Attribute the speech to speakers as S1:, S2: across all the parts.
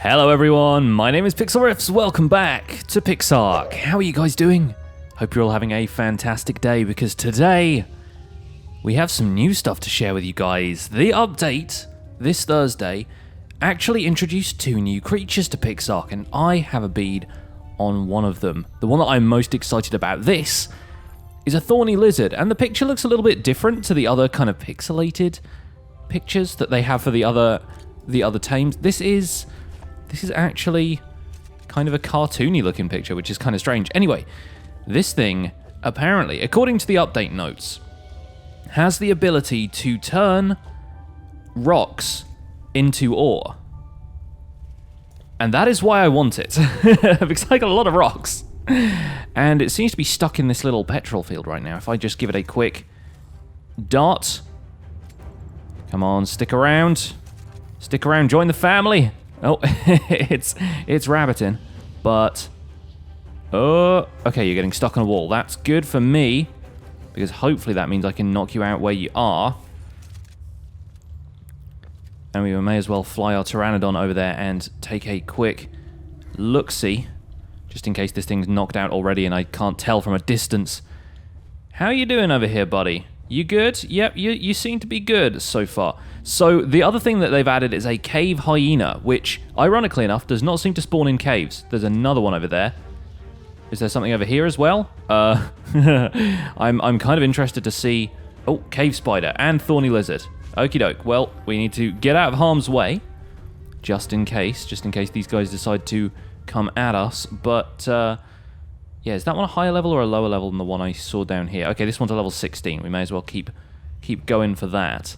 S1: Hello everyone, my name is Pixlriffs, welcome back to PixARK. How are you guys doing? Hope you're all having a fantastic day because today we have some new stuff to share with you guys. The update, this Thursday, actually introduced 2 new creatures to PixARK and I have a bead on one of them. The one that I'm most excited about, this, is a Thorny Lizard, and the picture looks a little bit different to the other kind of pixelated pictures that they have for the other tames. This is actually kind of a cartoony looking picture, which is kind of strange. Anyway, this thing, apparently, according to the update notes, has the ability to turn rocks into ore. And that is why I want it, because I got a lot of rocks. And it seems to be stuck in this little petrol field right now. If I just give it a quick dart. Come on, stick around. Stick around, join the family. Oh, it's rabbiting, but okay, you're getting stuck on a wall. That's good for me, because hopefully that means I can knock you out where you are. And we may as well fly our Pteranodon over there and take a quick look-see, just in case this thing's knocked out already and I can't tell from a distance. How you doing over here, buddy? You good? Yep, you seem to be good so far. So the other thing that they've added is a cave hyena, which, ironically enough, does not seem to spawn in caves. There's another one over there. Is there something over here as well? I'm kind of interested to see... Oh, cave spider and thorny lizard. Okie doke. Well, we need to get out of harm's way, just in case these guys decide to come at us. But yeah, is that one a higher level or a lower level than the one I saw down here? Okay, this one's a level 16. We may as well keep going for that.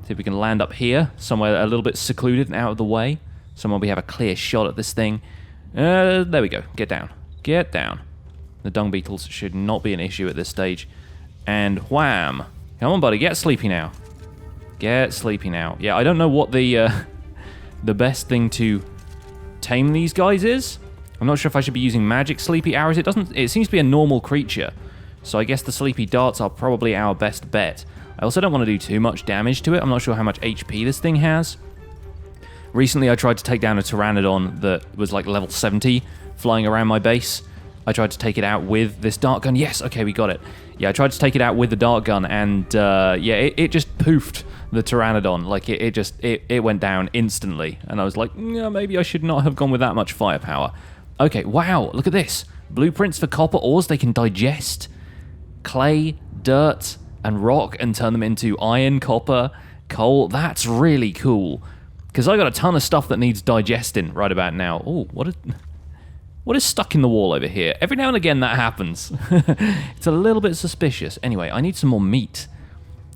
S1: See if we can land up here, somewhere a little bit secluded and out of the way. Somewhere we have a clear shot at this thing. There we go. Get down. Get down. The dung beetles should not be an issue at this stage. And wham! Come on, buddy. Get sleepy now. Get sleepy now. Yeah, I don't know what the best thing to tame these guys is. I'm not sure if I should be using magic sleepy arrows. It seems to be a normal creature. So I guess the sleepy darts are probably our best bet. I also don't want to do too much damage to it. I'm not sure how much HP this thing has. Recently I tried to take down a Pteranodon that was like level 70 flying around my base. I tried to take it out with this dart gun. Yes, okay, we got it. Yeah, I tried to take it out with the dart gun and yeah, it just poofed the Pteranodon. Like it went down instantly. And I was like, yeah, maybe I should not have gone with that much firepower. Okay, wow, look at this. Blueprints for copper ores they can digest. Clay, dirt, and rock and turn them into iron, copper, coal. That's really cool. Because I got a ton of stuff that needs digesting right about now. Oh, what is stuck in the wall over here? Every now and again that happens. It's a little bit suspicious. Anyway, I need some more meat.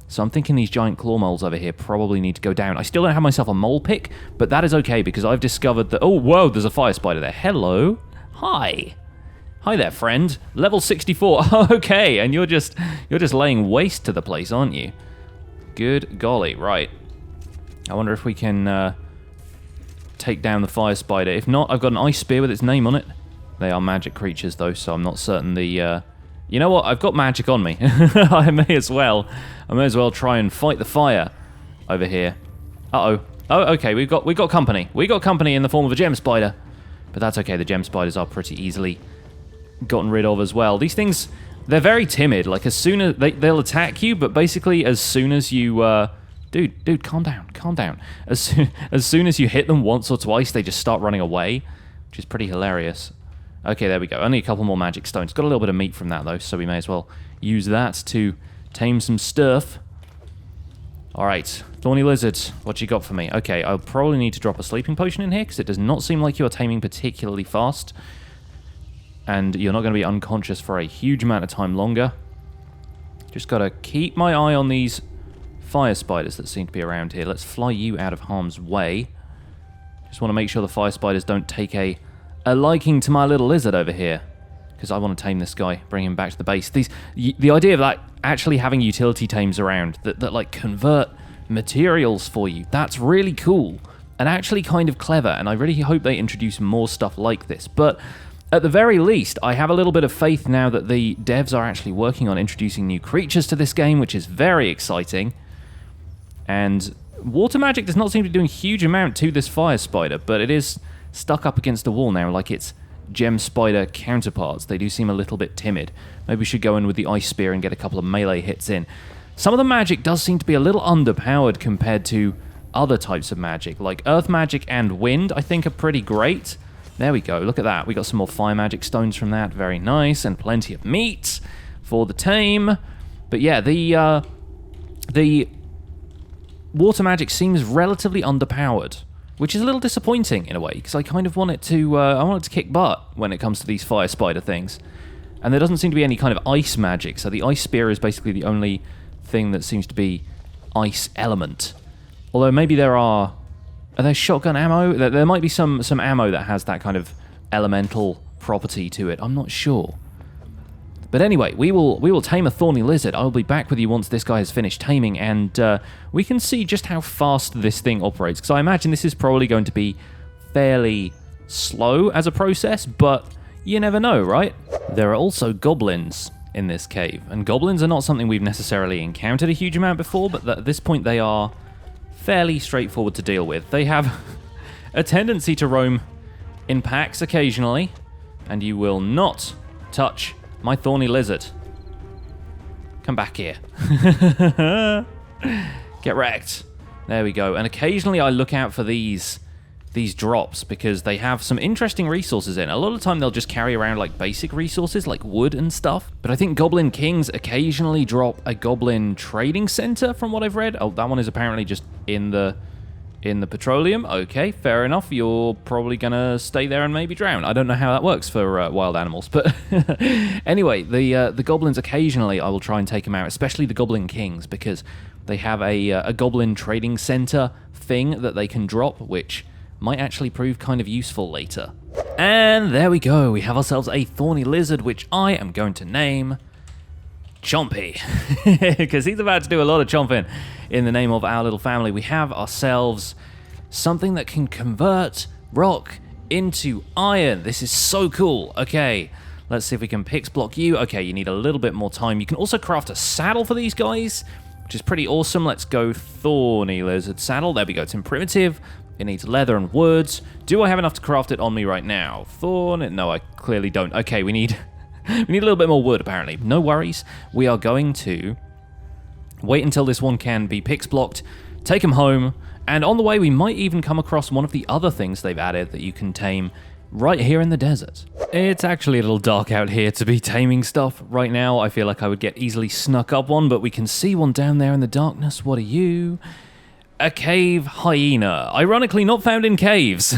S1: So I'm thinking these giant claw moles over here probably need to go down. I still don't have myself a mole pick, but that is okay because I've discovered that... Oh, whoa, there's a fire spider there. Hello. Hi. Hi there, friend. Level 64. Okay, and you're just laying waste to the place, aren't you? Good golly. Right. I wonder if we can take down the fire spider. If not, I've got an ice spear with its name on it. They are magic creatures, though, so I'm not certain the... You know what? I've got magic on me. I may as well try and fight the fire over here. Uh-oh. Oh, okay. We've got company. We got company in the form of a gem spider. But that's okay. The gem spiders are pretty easily gotten rid of as well. These things, they're very timid. Like, as soon as... They'll attack you, but basically as soon as you... Dude, calm down. Calm down. As soon as you hit them once or twice, they just start running away, which is pretty hilarious. Okay, there we go. Only a couple more magic stones. Got a little bit of meat from that, though, so we may as well use that to tame some stuff. Alright, Thorny Lizard, what you got for me? Okay, I'll probably need to drop a sleeping potion in here, because it does not seem like you are taming particularly fast. And you're not going to be unconscious for a huge amount of time longer. Just got to keep my eye on these fire spiders that seem to be around here. Let's fly you out of harm's way. Just want to make sure the fire spiders don't take a liking to my little lizard over here, because I want to tame this guy, bring him back to the base. The idea of like actually having utility tames around that like convert materials for you, that's really cool and actually kind of clever, and I really hope they introduce more stuff like this. But at the very least, I have a little bit of faith now that the devs are actually working on introducing new creatures to this game, which is very exciting. And water magic does not seem to be doing a huge amount to this fire spider, but it is stuck up against the wall now like its gem spider counterparts. They do seem a little bit timid. Maybe we should go in with the ice spear and get a couple of melee hits in. Some of the magic does seem to be a little underpowered compared to other types of magic, like earth magic and wind, I think are pretty great. There we go, look at that. We got some more fire magic stones from that, very nice, and plenty of meat for the tame. But yeah, the water magic seems relatively underpowered, which is a little disappointing in a way, because I kind of want it to I want it to kick butt when it comes to these fire spider things. And there doesn't seem to be any kind of ice magic, so the ice spear is basically the only thing that seems to be ice element. Although maybe are there shotgun ammo? There might be some ammo that has that kind of elemental property to it. I'm not sure. But anyway, we will tame a Thorny Lizard. I'll be back with you once this guy has finished taming, and we can see just how fast this thing operates. Because I imagine this is probably going to be fairly slow as a process, but you never know, right? There are also goblins in this cave, and goblins are not something we've necessarily encountered a huge amount before, but at this point they are fairly straightforward to deal with. They have a tendency to roam in packs occasionally, and you will not touch my Thorny Lizard. Come back here. Get wrecked. There we go. And occasionally I look out for these drops because they have some interesting resources in. A lot of the time they'll just carry around like basic resources like wood and stuff. But I think Goblin Kings occasionally drop a Goblin Trading Center from what I've read. Oh, that one is apparently just in the petroleum. Okay, fair enough. You're probably gonna stay there and maybe drown. I don't know how that works for wild animals, but anyway, the goblins occasionally I will try and take them out, especially the Goblin Kings, because they have a Goblin Trading Center thing that they can drop, which might actually prove kind of useful later. And there we go. We have ourselves a Thorny Lizard, which I am going to name Chompy, because he's about to do a lot of chomping in the name of our little family. We have ourselves something that can convert rock into iron. This is so cool. Okay, let's see if we can pix block you. Okay, you need a little bit more time. You can also craft a saddle for these guys, which is pretty awesome. Let's go Thorny Lizard saddle. There we go. It's in primitive. It needs leather and woods. Do I have enough to craft it on me right now? No, I clearly don't. Okay, we need a little bit more wood, apparently. No worries. We are going to wait until this one can be pix blocked, take him home, and on the way we might even come across one of the other things they've added that you can tame right here in the desert. It's actually a little dark out here to be taming stuff right now. I feel like I would get easily snuck up on, but we can see one down there in the darkness. What are you? A cave hyena. Ironically not found in caves.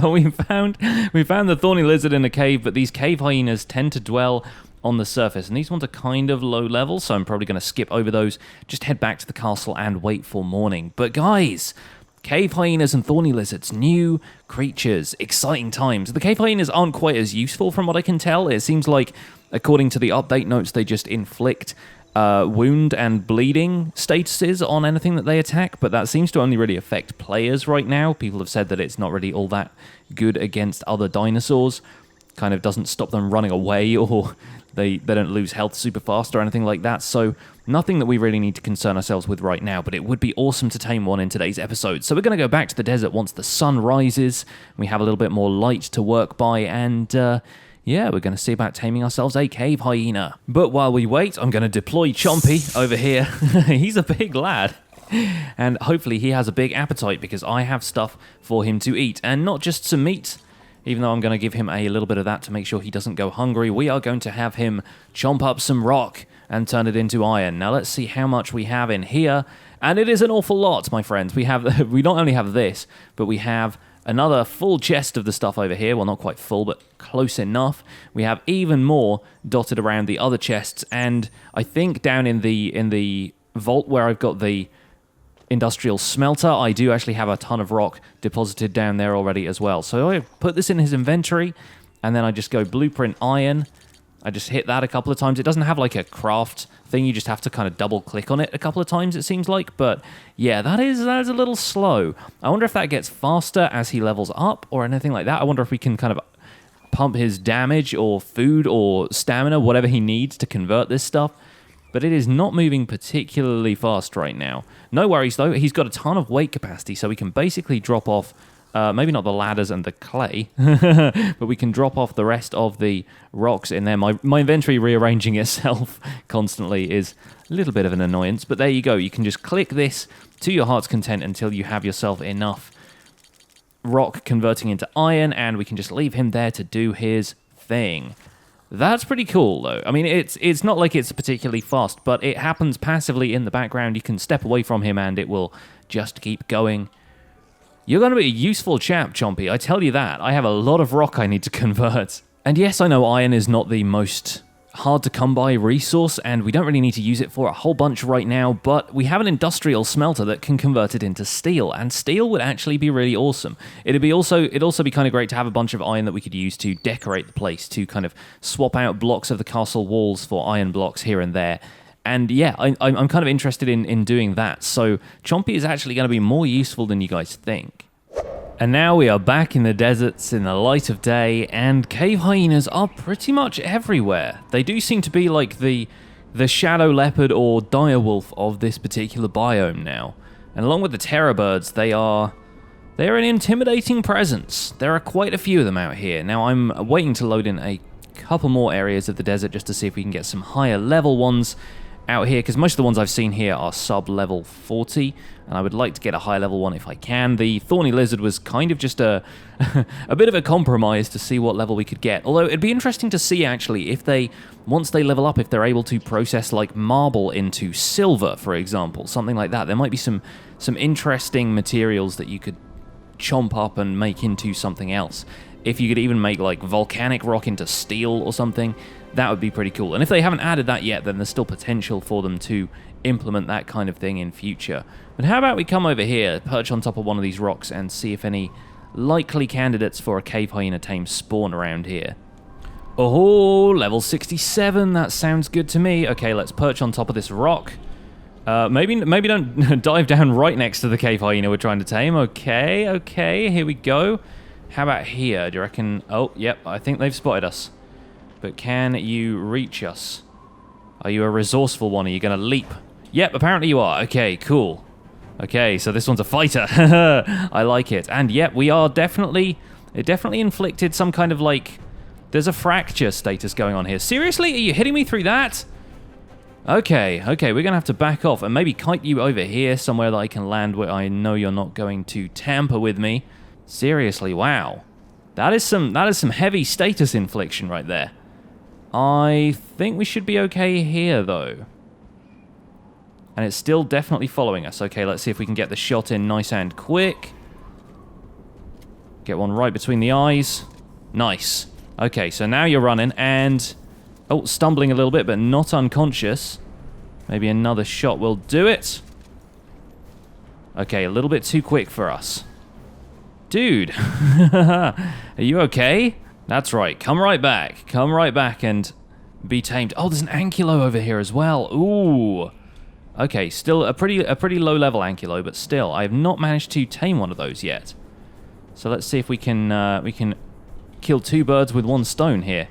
S1: we found the Thorny Lizard in a cave, but these cave hyenas tend to dwell on the surface, and these ones are kind of low level, so I'm probably going to skip over those, just head back to the castle and wait for morning. But guys, cave hyenas and Thorny Lizards, new creatures, exciting times. The cave hyenas aren't quite as useful from what I can tell. It seems like, according to the update notes, they just inflict wound and bleeding statuses on anything that they attack, but that seems to only really affect players right now. People have said that it's not really all that good against other dinosaurs. Kind of doesn't stop them running away, or they don't lose health super fast or anything like that, so nothing that we really need to concern ourselves with right now, but it would be awesome to tame one in today's episode. So we're going to go back to the desert once the sun rises, we have a little bit more light to work by, and yeah, we're going to see about taming ourselves a cave hyena. But while we wait, I'm going to deploy Chompy over here. He's a big lad. And hopefully he has a big appetite, because I have stuff for him to eat. And not just some meat, even though I'm going to give him a little bit of that to make sure he doesn't go hungry. We are going to have him chomp up some rock and turn it into iron. Now let's see how much we have in here. And it is an awful lot, my friends. We not only have this, but we have another full chest of the stuff over here. Well, not quite full, but close enough. We have even more dotted around the other chests, and I think down in the vault where I've got the industrial smelter, I do actually have a ton of rock deposited down there already as well. So I put this in his inventory, and then I just go blueprint iron. I just hit that a couple of times. It doesn't have like a craft thing. You just have to kind of double click on it a couple of times, it seems like. But yeah, that is a little slow. I wonder if that gets faster as he levels up or anything like that. I wonder if we can kind of pump his damage or food or stamina, whatever he needs to convert this stuff. but it is not moving particularly fast right now. No worries, though. He's got a ton of weight capacity, so we can basically drop off, maybe not the ladders and the clay, but we can drop off the rest of the rocks in there. My inventory rearranging itself constantly is a little bit of an annoyance, but there you go. You can just click this to your heart's content until you have yourself enough rock converting into iron, and we can just leave him there to do his thing. That's pretty cool, though. I mean, it's not like it's particularly fast, but it happens passively in the background. You can step away from him, and it will just keep going. You're going to be a useful chap, Chompy, I tell you that. I have a lot of rock I need to convert. And yes, I know iron is not the most hard-to-come-by resource, and we don't really need to use it for a whole bunch right now, but we have an industrial smelter that can convert it into steel, and steel would actually be really awesome. It'd also be kind of great to have a bunch of iron that we could use to decorate the place, to kind of swap out blocks of the castle walls for iron blocks here and there. And yeah, I'm kind of interested in doing that, so Chompy is actually going to be more useful than you guys think. And now we are back in the deserts in the light of day, and cave hyenas are pretty much everywhere. They do seem to be like the shadow leopard or direwolf of this particular biome now. And along with the terror birds, they are an intimidating presence. There are quite a few of them out here. Now I'm waiting to load in a couple more areas of the desert just to see if we can get some higher level ones out here, because most of the ones I've seen here are sub-level 40, and I would like to get a high-level one if I can. The Thorny Lizard was kind of just a bit of a compromise to see what level we could get, although it'd be interesting to see, actually, if once they level up, if they're able to process, like, marble into silver, for example, something like that. There might be some interesting materials that you could chomp up and make into something else. If you could even make, like, volcanic rock into steel or something, that would be pretty cool. And if they haven't added that yet, then there's still potential for them to implement that kind of thing in future. But how about we come over here, perch on top of one of these rocks, and see if any likely candidates for a cave hyena tame spawn around here. Oh, level 67, that sounds good to me. Okay, let's perch on top of this rock. Maybe don't dive down right next to the cave hyena we're trying to tame. Okay, here we go. How about here? Do you reckon... Oh, yep, I think they've spotted us. But can you reach us? Are you a resourceful one? Are you going to leap? Yep, apparently you are. Okay, cool. Okay, so this one's a fighter. I like it. And yep, we are definitely... It definitely inflicted some kind of, like... There's a fracture status going on here. Seriously? Are you hitting me through that? Okay, we're going to have to back off and maybe kite you over here somewhere that I can land where I know you're not going to tamper with me. Seriously, wow. That is some heavy status infliction right there. I think we should be okay here, though. And it's still definitely following us. Okay, let's see if we can get the shot in nice and quick. Get one right between the eyes. Nice. Okay, so now you're running and... Oh, stumbling a little bit, but not unconscious. Maybe another shot will do it. Okay, a little bit too quick for us. Dude, are you okay? That's right, come right back. Come right back and be tamed. Oh, there's an ankylo over here as well. Ooh. Okay, still a pretty low-level ankylo, but still, I have not managed to tame one of those yet. So let's see if we can kill two birds with one stone here.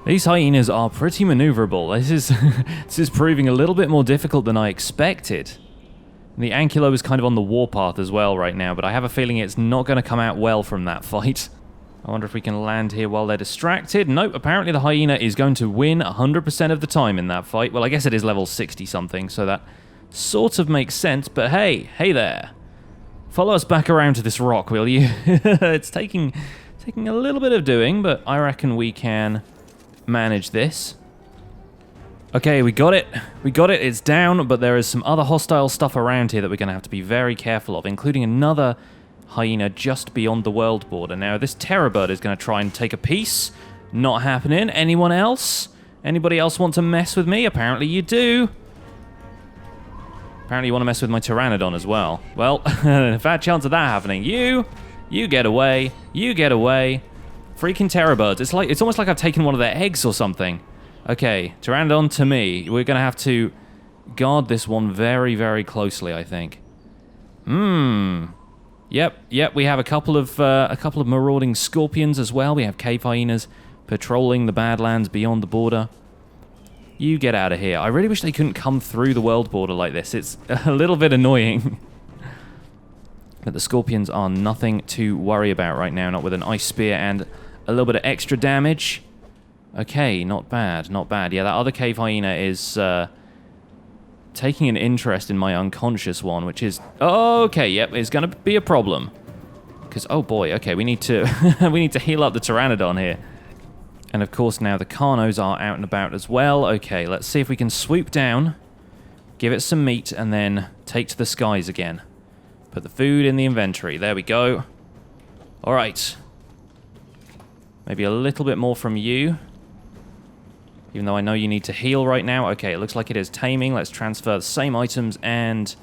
S1: These hyenas are pretty maneuverable. This is proving a little bit more difficult than I expected. The ankylo is kind of on the warpath as well right now, but I have a feeling it's not going to come out well from that fight. I wonder if we can land here while they're distracted. Nope, apparently the hyena is going to win 100% of the time in that fight. Well, I guess it is level 60-something, so that sort of makes sense, but hey there. Follow us back around to this rock, will you? It's taking a little bit of doing, but I reckon we can manage this. Okay, we got it. It's down, but there is some other hostile stuff around here that we're going to have to be very careful of, including another hyena just beyond the world border. Now, this terror bird is going to try and take a piece. Not happening. Anyone else? Anybody else want to mess with me? Apparently you do. Apparently you want to mess with my pteranodon as well. Well, a fat chance of that happening. You get away. You get away. Freaking terror birds. It's almost like I've taken one of their eggs or something. Okay, pteranodon to me. We're going to have to guard this one very, very closely, I think. Yep, we have a couple of marauding scorpions as well. We have cave hyenas patrolling the Badlands beyond the border. You get out of here. I really wish they couldn't come through the world border like this. It's a little bit annoying. But the scorpions are nothing to worry about right now. Not with an ice spear and a little bit of extra damage. Okay, not bad, not bad. Yeah, that other cave hyena is taking an interest in my unconscious one, which is... Okay, yep, it's going to be a problem. Because, oh boy, okay, we need to we need to heal up the Pteranodon here. And of course now the Carnos are out and about as well. Okay, let's see if we can swoop down, give it some meat, and then take to the skies again. Put the food in the inventory. There we go. Alright. Maybe a little bit more from you. Even though I know you need to heal right now. Okay, it looks like it is taming. Let's transfer the same items and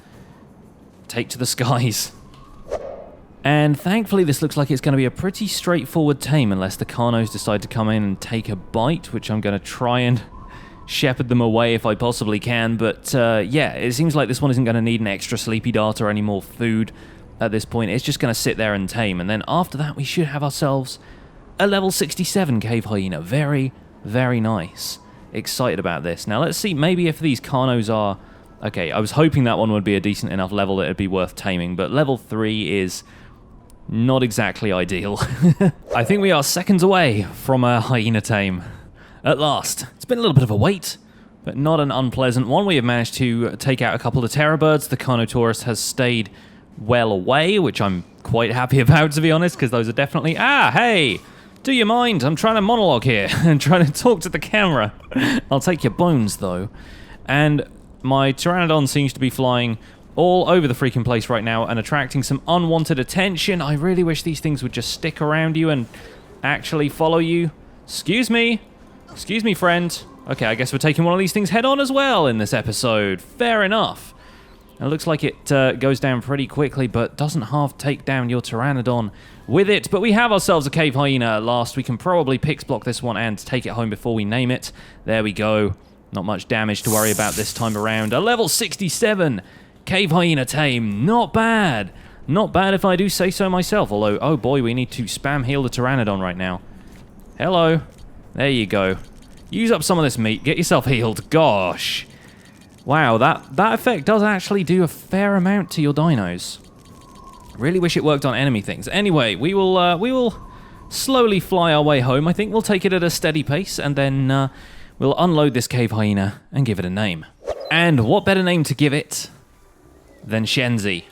S1: take to the skies. And thankfully this looks like it's going to be a pretty straightforward tame unless the Carnos decide to come in and take a bite, which I'm going to try and shepherd them away if I possibly can. But yeah, it seems like this one isn't going to need an extra sleepy dart or any more food at this point. It's just going to sit there and tame. And then after that we should have ourselves a level 67 cave hyena. Very, very nice. Excited about this. Now let's see, maybe if these Carnos are... Okay, I was hoping that one would be a decent enough level that it'd be worth taming, but level 3 is... not exactly ideal. I think we are seconds away from a hyena tame. At last. It's been a little bit of a wait, but not an unpleasant one. We have managed to take out a couple of terror birds. The Carnotaurus has stayed well away, which I'm quite happy about, to be honest, because those are definitely... Ah, hey! Do you mind? I'm trying to monologue here and trying to talk to the camera. I'll take your bones, though. And my Pteranodon seems to be flying all over the freaking place right now and attracting some unwanted attention. I really wish these things would just stick around you and actually follow you. Excuse me. Excuse me, friend. Okay, I guess we're taking one of these things head on as well in this episode. Fair enough. It looks like it goes down pretty quickly, but doesn't half take down your Pteranodon with it. But we have ourselves a cave hyena at last. We can probably pix block this one and take it home before we name it. There we go. Not much damage to worry about this time around. A level 67 cave hyena tame. Not bad. Not bad if I do say so myself. Although, oh boy, we need to spam heal the Pteranodon right now. Hello. There you go. Use up some of this meat. Get yourself healed. Gosh. Wow, that effect does actually do a fair amount to your dinos. Really wish it worked on enemy things. Anyway, we will slowly fly our way home. I think we'll take it at a steady pace, and then we'll unload this cave hyena and give it a name. And what better name to give it than Shenzi?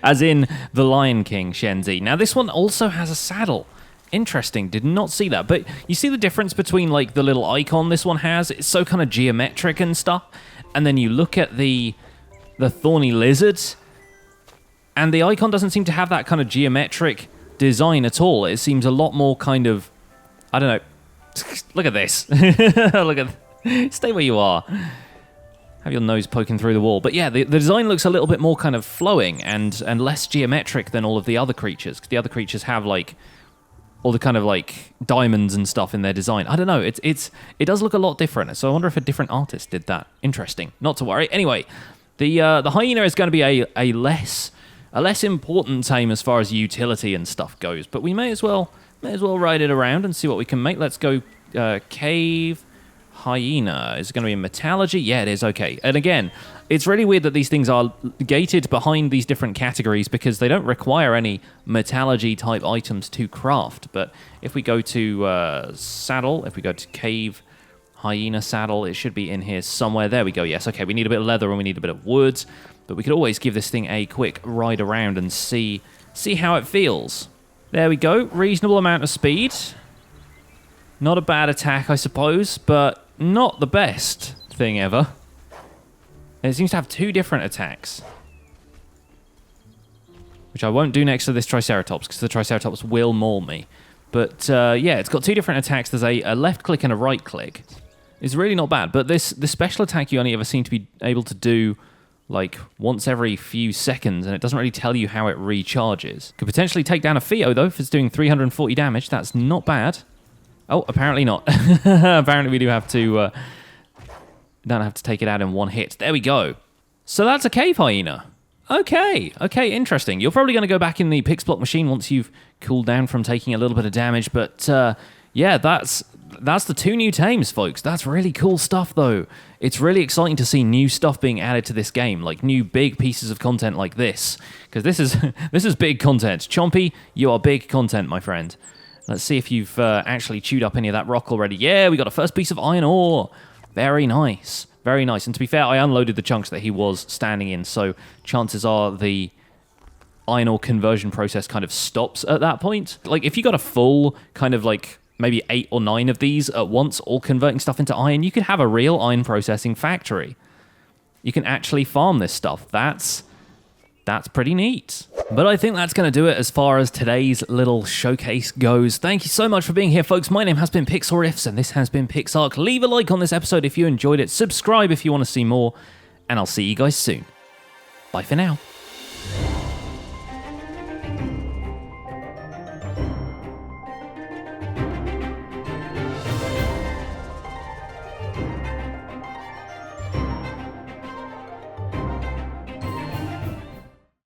S1: As in the Lion King Shenzi. Now, this one also has a saddle. Interesting, did not see that. But you see the difference between, like, the little icon this one has? It's so kind of geometric and stuff. And then you look at the Thorny Lizard, and the icon doesn't seem to have that kind of geometric design at all. It seems a lot more kind of... I don't know. Look at this. Look at... Stay where you are. Have your nose poking through the wall. But yeah, the design looks a little bit more kind of flowing and less geometric than all of the other creatures. 'Cause the other creatures have, like... all the kind of, like, diamonds and stuff in their design. I don't know, it does look a lot different, so I wonder if a different artist did that. Interesting. Not to worry. Anyway, the hyena is going to be a less important tame as far as utility and stuff goes, but we may as well ride it around and see what we can make. Let's go cave hyena. Is it going to be in metallurgy? Yeah, it is. Okay. And again, it's really weird that these things are gated behind these different categories because they don't require any metallurgy type items to craft. But if we go to saddle, if we go to cave hyena saddle, it should be in here somewhere. There we go. Yes. Okay. We need a bit of leather and we need a bit of wood, but we could always give this thing a quick ride around and see how it feels. There we go. Reasonable amount of speed. Not a bad attack, I suppose, but not the best thing ever. It seems to have two different attacks, which I won't do next to this Triceratops, because the Triceratops will maul me. But, yeah, it's got two different attacks. There's a left click and a right click. It's really not bad, but the special attack you only ever seem to be able to do, like, once every few seconds, and it doesn't really tell you how it recharges. Could potentially take down a Theo, though, if it's doing 340 damage. That's not bad. Oh, apparently not. Apparently we do have to... don't have to take it out in one hit. There we go. So that's a cave hyena. Okay, interesting. You're probably going to go back in the pix block machine once you've cooled down from taking a little bit of damage, but yeah, that's that's the 2 new tames, folks. That's really cool stuff, though. It's really exciting to see new stuff being added to this game, like new big pieces of content like this, because this is this is big content. Chompy, you are big content, my friend. Let's see if you've actually chewed up any of that rock already. Yeah, we got a first piece of iron ore. Very nice. Very nice. And to be fair, I unloaded the chunks that he was standing in, so chances are the iron ore conversion process kind of stops at that point. Like, if you got a full kind of like maybe 8 or 9 of these at once, all converting stuff into iron, you could have a real iron processing factory. You can actually farm this stuff. That's pretty neat. But I think that's going to do it as far as today's little showcase goes. Thank you so much for being here, folks. My name has been Pixlriffs, and this has been PixARK. Leave a like on this episode if you enjoyed it. Subscribe if you want to see more, and I'll see you guys soon. Bye for now.